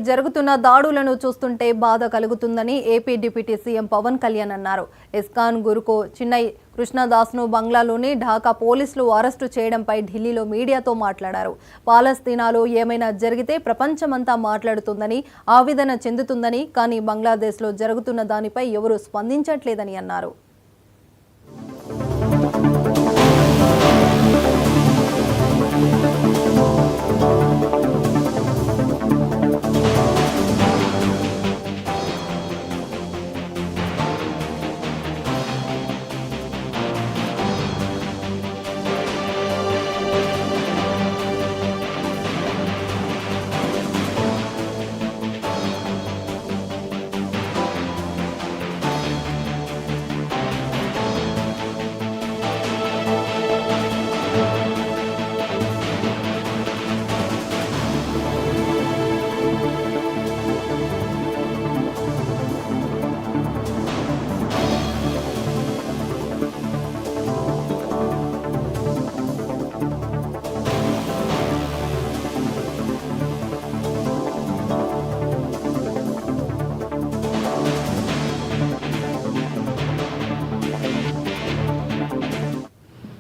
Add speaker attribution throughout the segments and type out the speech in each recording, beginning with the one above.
Speaker 1: జరుగుతున్న దాడులను చూస్తుంటే బాధ కలుగుతుందని AP deputy CM Pawan Kalyan అన్నారు. ఇస్కాన్ గురుకు చిన్నై కృష్ణదాస్ను బంగ్లాలోని ఢాకా పోలీసులు అరెస్టు చేయడంపై ఢిల్లీలో మీడియాతో మాట్లాడారు. పాలస్తీనాలో ఏమైనా జరిగితే ప్రపంచమంతా మాట్లాడుతుందని, ఆవేదన చెందుతుందని, కానీ బంగ్లాదేశ్లో జరుగుతున్న దానిపై ఎవరూ స్పందించట్లేదని అన్నారు.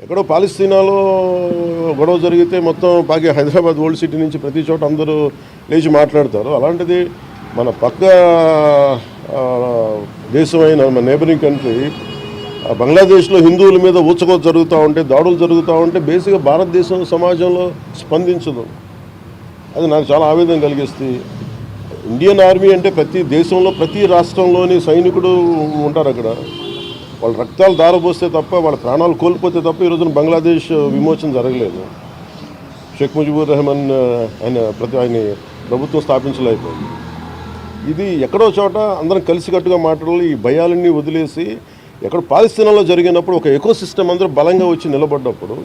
Speaker 2: ఎక్కడో పాలస్తీనాలో గొడవ జరిగితే మొత్తం హైదరాబాద్ ఓల్డ్ సిటీ నుంచి ప్రతి చోట అందరూ లేచి మాట్లాడతారు. అలాంటిది మన పక్క దేశమైన మన నేబరింగ్ కంట్రీ బంగ్లాదేశ్లో హిందువుల మీద ఊచకోత జరుగుతూ ఉంటే, దాడులు జరుగుతూ ఉంటే బేసిక్గా భారతదేశం సమాజంలో స్పందించదు. అది నాకు చాలా ఆవేదన కలిగిస్తుంది. ఇండియన్ ఆర్మీ అంటే ప్రతి దేశంలో ప్రతి రాష్ట్రంలోని సైనికుడు ఉంటారు. అక్కడ వాళ్ళ రక్తాలు దారబోస్తే తప్ప, వాళ్ళ ప్రాణాలు కోల్పోతే తప్ప ఈ రోజున బంగ్లాదేశ్ విమోచన జరగలేదు. షేక్ ముజిబుర్ రెహమాన్ ఆయన ప్రభుత్వం స్థాపించలేకపోయింది. ఇది ఎక్కడో చోట అందరం కలిసికట్టుగా మాట్లాడాలి. ఈ భయాలన్నీ వదిలేసి ఎక్కడ పాలస్తీనాలో జరిగినప్పుడు ఒక ఎకో సిస్టమ్ అందరూ బలంగా వచ్చి నిలబడ్డప్పుడు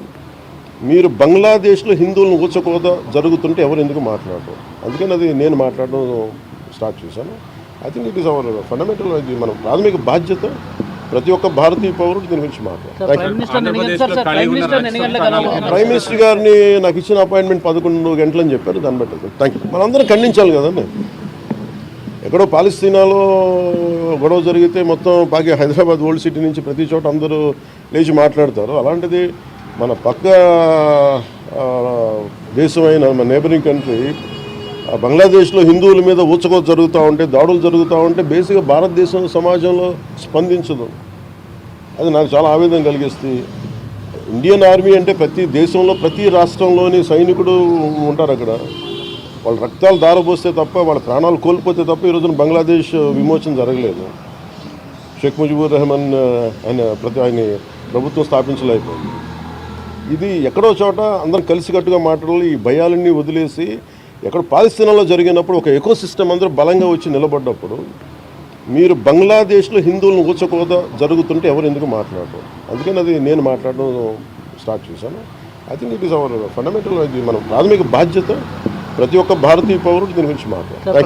Speaker 2: మీరు బంగ్లాదేశ్లో హిందువులను ఊచకోత జరుగుతుంటే ఎవరు ఎందుకు మాట్లాడరు? అందుకని అది నేను మాట్లాడడం స్టార్ట్ చేశాను. I think it is our fundamental, ఇది మన ప్రాథమిక బాధ్యత. ప్రతి ఒక్క భారతీయ పౌరుడు దీని గురించి మాట్లాడారు. ప్రైమ్ మినిస్టర్ గారిని నాకు ఇచ్చిన అపాయింట్మెంట్ 11 గంటలని చెప్పారు. దాన్ని బట్టి థ్యాంక్ యూ. మనందరం ఖండించాలి కదండి. ఎక్కడో పాలస్తీనాలో గొడవ జరిగితే మొత్తం హైదరాబాద్ ఓల్డ్ సిటీ నుంచి ప్రతి చోట అందరూ లేచి మాట్లాడతారు. అలాంటిది మన పక్క దేశమైన మన నేబరింగ్ కంట్రీ బంగ్లాదేశ్లో హిందువుల మీద ఊచకోత జరుగుతూ ఉంటే, దాడులు జరుగుతూ ఉంటే బేసిక్గా భారతదేశం సమాజంలో స్పందించదు. అది నాకు చాలా ఆవేదన కలిగిస్తుంది. ఇండియన్ ఆర్మీ అంటే ప్రతి దేశంలో ప్రతి రాష్ట్రంలోని సైనికుడు ఉంటారు. అక్కడ వాళ్ళ రక్తాలు దారబోస్తే తప్ప, వాళ్ళ ప్రాణాలు కోల్పోతే తప్ప ఈ రోజున బంగ్లాదేశ్ విమోచన జరగలేదు. షేక్ ముజిబుర్ రెహమాన్ ఆయన ప్రభుత్వం స్థాపించలేకపోయింది. ఇది ఎక్కడో చోట అందరం కలిసికట్టుగా మాట్లాడాలి. ఈ భయాలన్నీ వదిలేసి ఎక్కడ పాలస్తీనాలో జరిగినప్పుడు ఒక ఎకో సిస్టమ్ అందరూ బలంగా వచ్చి నిలబడ్డప్పుడు మీరు బంగ్లాదేశ్లో హిందువులను ఊచకోత జరుగుతుంటే ఎవరు ఎందుకు మాట్లాడరు? అందుకని అది నేను మాట్లాడడం స్టార్ట్ చేశాను. I think it is our fundamental, ఇది మన ప్రాథమిక బాధ్యత. ప్రతి ఒక్క భారతీయ పౌరుడు దీని గురించి మాట్లాడారు.